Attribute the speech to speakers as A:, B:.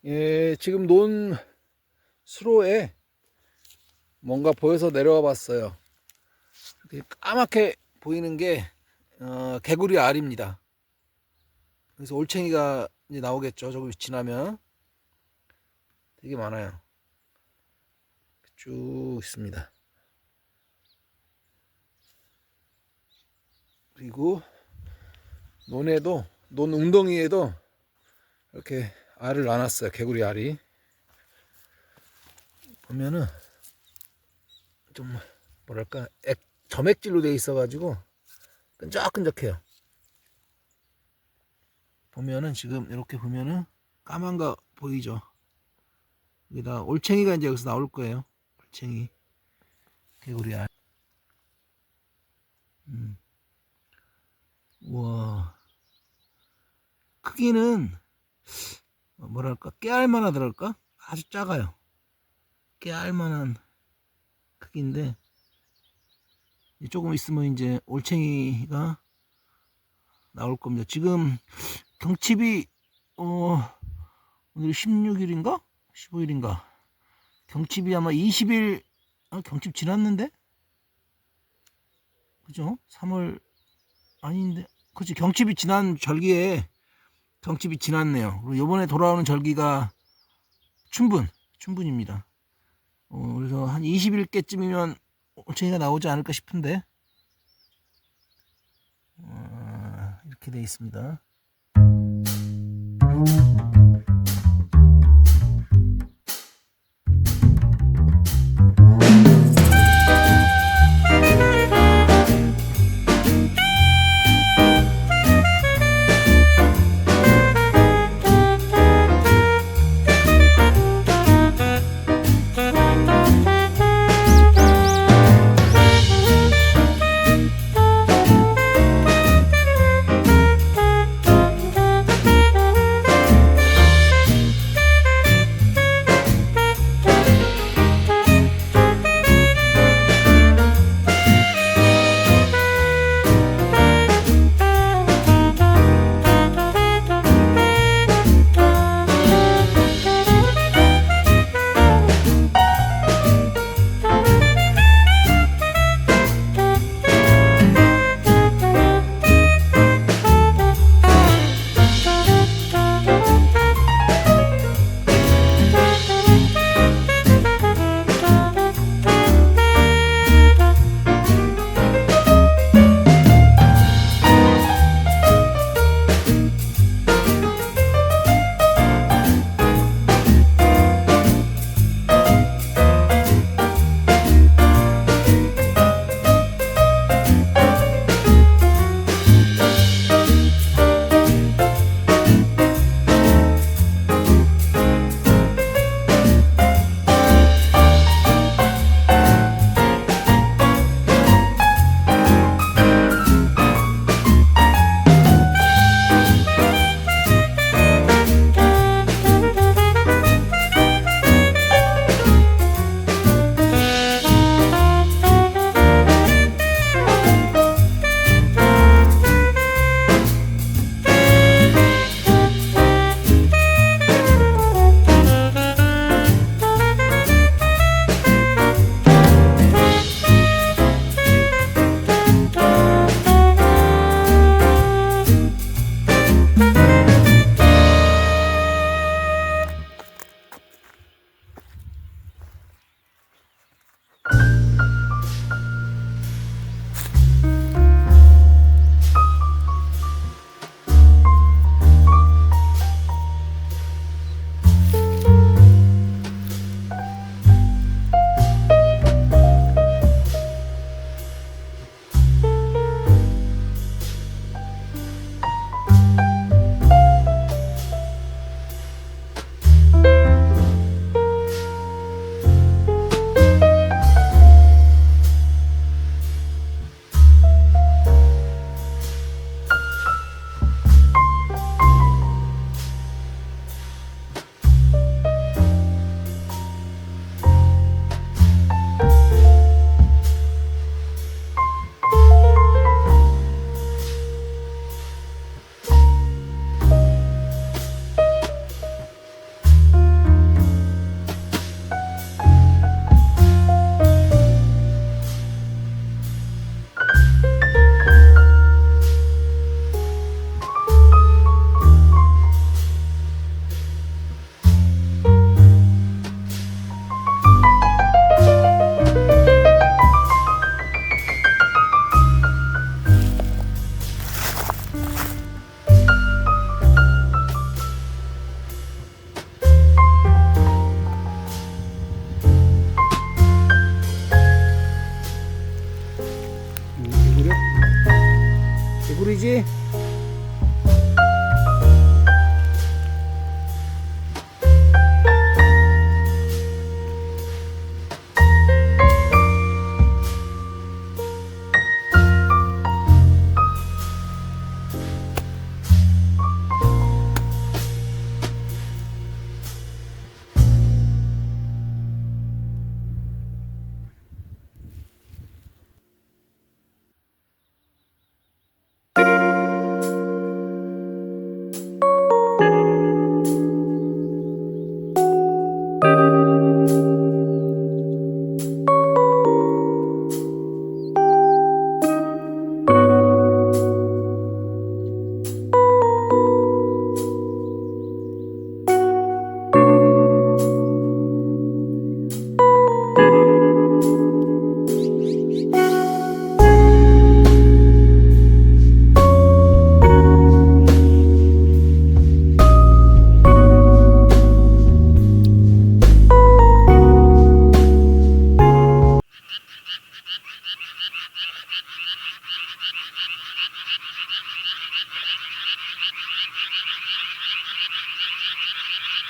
A: 예, 지금 논 수로에 뭔가 보여서 내려와 봤어요. 이렇게 까맣게 보이는 게 개구리 알입니다. 그래서 올챙이가 이제 나오겠죠. 저기 지나면 되게 많아요. 쭉 있습니다. 그리고 논에도, 논 웅덩이에도 이렇게 알을 놔놨어요. 개구리 알이. 보면은 좀 뭐랄까 점액질로 되어 있어가지고 끈적끈적해요. 보면은 지금 이렇게 보면은 까만 거 보이죠? 여기다 올챙이가 이제 여기서 나올 거예요. 올챙이, 개구리 알. 우와, 크기는 뭐랄까 깨알만 하더랄까? 아주 작아요. 깨알만한 크기인데 조금 있으면 이제 올챙이가 나올 겁니다. 지금 경칩이 오늘 16일인가? 15일인가? 경칩이 아마 20일, 경칩 지났는데? 그죠? 3월 아닌데, 그치, 경칩이 지난 절기에 경칩이 지났네요. 그리고 요번에 돌아오는 절기가 춘분입니다. 그래서 한 20일께쯤이면 올챙이가 나오지 않을까 싶은데, 이렇게 되어 있습니다. 개구리지?